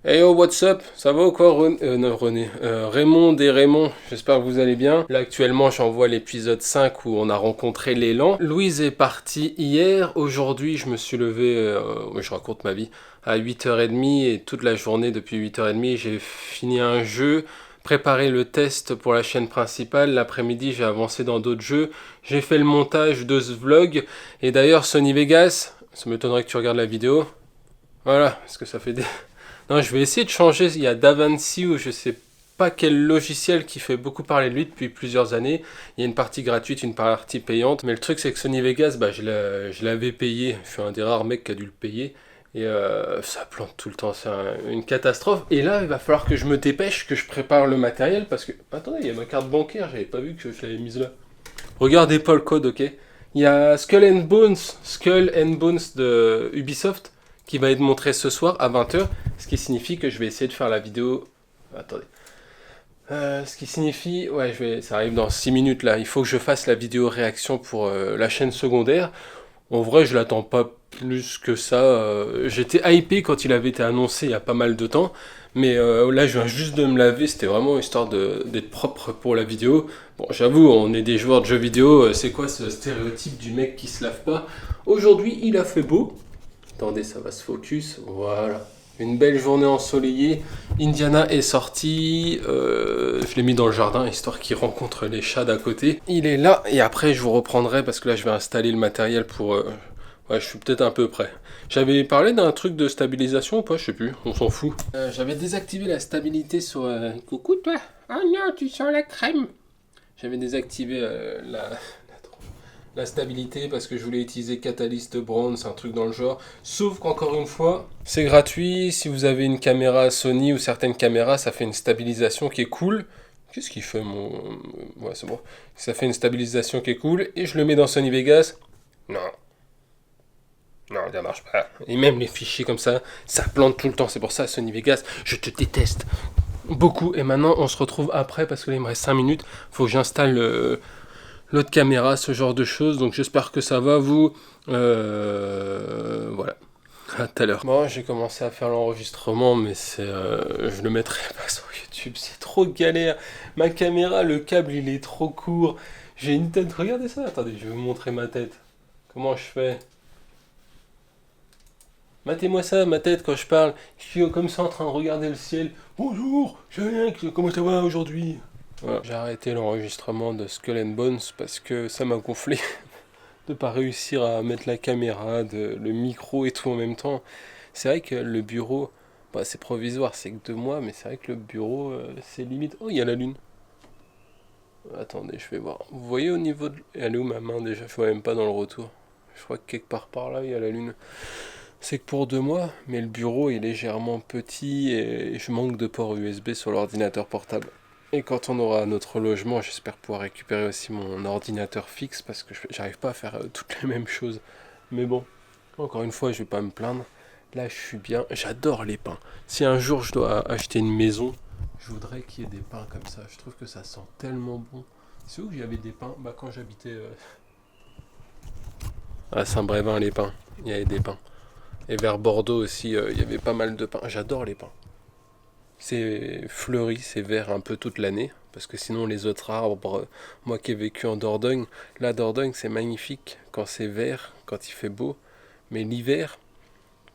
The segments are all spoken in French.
Hey yo, what's up? Ça va ou quoi, non, René? Raymond et Raymond, j'espère que vous allez bien. Là, actuellement, j'envoie l'épisode 5 où on a rencontré l'élan. Louise est partie hier. Aujourd'hui, je me suis levé, oui, je raconte ma vie, à 8h30 et toute la journée depuis 8h30, j'ai fini un jeu, préparé le test pour la chaîne principale. L'après-midi, j'ai avancé dans d'autres jeux. J'ai fait le montage de ce vlog. Et d'ailleurs, Sony Vegas, ça m'étonnerait que tu regardes la vidéo. Voilà, parce que ça fait des... Non, je vais essayer de changer. Il y a DaVinci ou je sais pas quel logiciel qui fait beaucoup parler de lui depuis plusieurs années. Il y a une partie gratuite, une partie payante. Mais le truc, c'est que Sony Vegas, bah, je l'avais payé. Je suis un des rares mecs qui a dû le payer. Et ça plante tout le temps, c'est une catastrophe. Et là, il va falloir que je me dépêche, que je prépare le matériel parce que... Attendez, il y a ma carte bancaire, j'avais pas vu que je l'avais mise là. Regardez pas le code, ok? Il y a Skull and Bones de Ubisoft qui va être montré ce soir à 20h, ce qui signifie que je vais essayer de faire la vidéo. Attendez. Ce qui signifie, ouais, ça arrive dans 6 minutes là. Il faut que je fasse la vidéo réaction pour la chaîne secondaire. En vrai, je l'attends pas plus que ça. J'étais hypé quand il avait été annoncé il y a pas mal de temps. Mais là, je viens juste de me laver. C'était vraiment histoire d'être propre pour la vidéo. Bon, j'avoue, on est des joueurs de jeux vidéo. C'est quoi ce stéréotype du mec qui se lave pas? Aujourd'hui, il a fait beau. Attendez, ça va se focus. Voilà. Une belle journée ensoleillée. Indiana est sorti. Je l'ai mis dans le jardin histoire qu'il rencontre les chats d'à côté. Il est là et après je vous reprendrai parce que là je vais installer le matériel pour... Ouais, je suis peut-être un peu prêt. J'avais parlé d'un truc de stabilisation ou pas? Je sais plus, on s'en fout. J'avais désactivé la stabilité sur... Coucou toi. Oh non, tu sens la crème. J'avais désactivé la stabilité parce que je voulais utiliser Catalyst Bronze, un truc dans le genre. Sauf qu'encore une fois, c'est gratuit. Si vous avez une caméra Sony ou certaines caméras, ça fait une stabilisation qui est cool. Qu'est-ce qu'il fait mon... Ouais, c'est bon. Ça fait une stabilisation qui est cool. Et je le mets dans Sony Vegas. Non. Non, ça marche pas. Et même les fichiers comme ça plante tout le temps. C'est pour ça, Sony Vegas, je te déteste. Beaucoup. Et maintenant, on se retrouve après parce que là, il me reste 5 minutes. Faut que j'installe l'autre caméra, ce genre de choses. Donc j'espère que ça va vous. Voilà. À tout à l'heure. Bon, j'ai commencé à faire l'enregistrement, mais je le mettrai pas sur YouTube. C'est trop galère. Ma caméra, le câble, il est trop court. J'ai une tête. Regardez ça. Attendez, je vais vous montrer ma tête. Comment je fais? Matez-moi ça, ma tête, quand je parle. Je suis comme ça en train de regarder le ciel. Bonjour, comment ça va aujourd'hui? Voilà. J'ai arrêté l'enregistrement de Skull and Bones parce que ça m'a gonflé de pas réussir à mettre la caméra, le micro et tout en même temps. C'est vrai que le bureau, bah, c'est provisoire, c'est que 2 mois, mais c'est vrai que le bureau, c'est limite. Oh, il y a la lune. Attendez, je vais voir. Vous voyez au niveau de... Elle est où ma main déjà? Je vois même pas dans le retour. Je crois que quelque part par là, il y a la lune. C'est que pour 2 mois, mais le bureau est légèrement petit et je manque de port USB sur l'ordinateur portable. Et quand on aura notre logement, j'espère pouvoir récupérer aussi mon ordinateur fixe parce que j'arrive pas à faire toutes les mêmes choses. Mais bon, encore une fois, je vais pas me plaindre. Là, je suis bien. J'adore les pains. Si un jour je dois acheter une maison, je voudrais qu'il y ait des pains comme ça. Je trouve que ça sent tellement bon. C'est où que j'avais des pains? Bah, quand j'habitais à Saint-Brévin, les pins. Il y avait des pins. Et vers Bordeaux aussi, il y avait pas mal de pins. J'adore les pins. C'est fleuri, c'est vert un peu toute l'année. Parce que sinon, les autres arbres, moi qui ai vécu en Dordogne, la Dordogne c'est magnifique quand c'est vert, quand il fait beau. Mais l'hiver,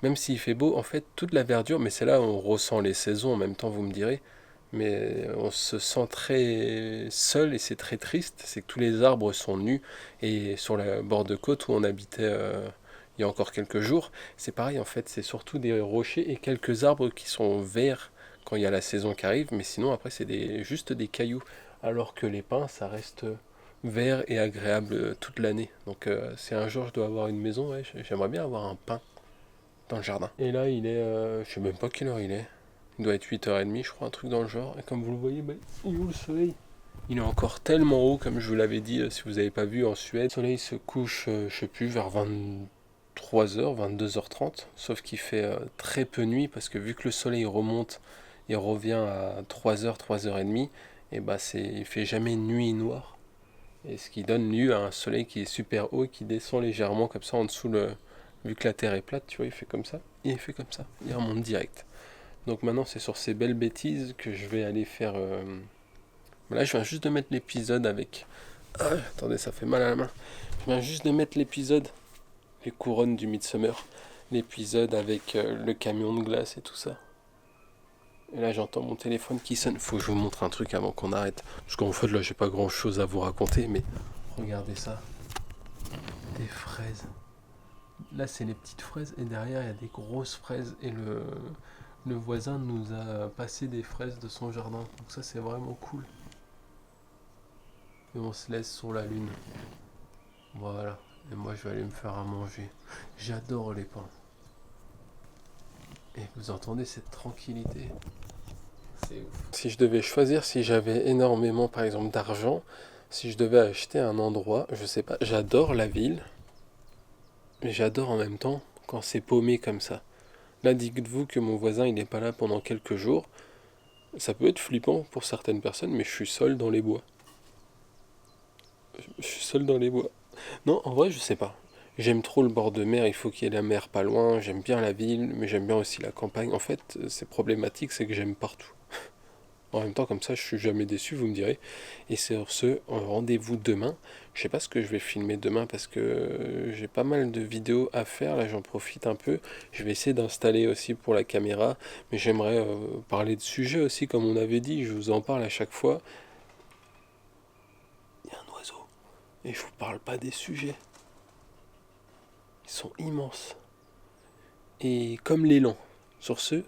même s'il fait beau, en fait, toute la verdure, mais c'est là où on ressent les saisons en même temps, vous me direz. Mais on se sent très seul et c'est très triste. C'est que tous les arbres sont nus. Et sur la bord de côte où on habitait il y a encore quelques jours, c'est pareil en fait. C'est surtout des rochers et quelques arbres qui sont verts quand il y a la saison qui arrive. Mais sinon, après, c'est juste des cailloux. Alors que les pins, ça reste vert et agréable toute l'année. Donc, si un jour je dois avoir une maison, ouais, j'aimerais bien avoir un pin dans le jardin. Et là, il est. Je sais même pas quelle heure il est. Il doit être 8h30, je crois, un truc dans le genre. Et comme vous le voyez, bah, il est où le soleil? Il est encore tellement haut, comme je vous l'avais dit, si vous n'avez pas vu en Suède. Le soleil se couche, je sais plus, vers 23h, 22h30. Sauf qu'il fait très peu nuit, parce que vu que le soleil remonte, il revient à 3h, 3h30. Et bah, il fait jamais nuit noire. Et ce qui donne lieu à un soleil qui est super haut et qui descend légèrement comme ça en dessous. Vu que la Terre est plate, tu vois, il fait comme ça. Et il fait comme ça. Il remonte direct. Donc maintenant c'est sur ces belles bêtises que je vais aller faire... Là je viens juste de mettre l'épisode avec... Ah, attendez, ça fait mal à la main. Je viens juste de mettre l'épisode, les couronnes du Midsummer. L'épisode avec le camion de glace et tout ça. Et là j'entends mon téléphone qui sonne. Faut que je vous montre un truc avant qu'on arrête. Parce qu'en fait là j'ai pas grand chose à vous raconter, mais regardez ça. Des fraises. Là c'est les petites fraises et derrière il y a des grosses fraises et le voisin nous a passé des fraises de son jardin. Donc ça c'est vraiment cool. Et on se laisse sur la lune. Voilà. Et moi je vais aller me faire à manger. J'adore les pains. Et vous entendez cette tranquillité. C'est ouf. Si je devais choisir, si j'avais énormément par exemple d'argent, si je devais acheter un endroit, je sais pas, j'adore la ville, mais j'adore en même temps quand c'est paumé comme ça. Là, dites-vous que mon voisin il n'est pas là pendant quelques jours. Ça peut être flippant pour certaines personnes, mais je suis seul dans les bois. Je suis seul dans les bois. Non, en vrai, je sais pas. J'aime trop le bord de mer, il faut qu'il y ait la mer pas loin. J'aime bien la ville, mais j'aime bien aussi la campagne. En fait, c'est problématique, c'est que j'aime partout. En même temps, comme ça, je suis jamais déçu, vous me direz. Et c'est sur ce, rendez-vous demain. Je sais pas ce que je vais filmer demain parce que j'ai pas mal de vidéos à faire. Là, j'en profite un peu. Je vais essayer d'installer aussi pour la caméra. Mais j'aimerais parler de sujets aussi, comme on avait dit. Je vous en parle à chaque fois. Il y a un oiseau. Et je vous parle pas des sujets. Ils sont immenses. Et comme l'élan. Sur ce,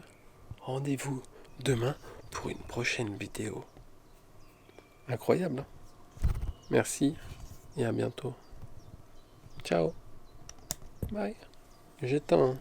rendez-vous demain pour une prochaine vidéo. Incroyable, hein? Merci et à bientôt. Ciao. Bye. J'éteins.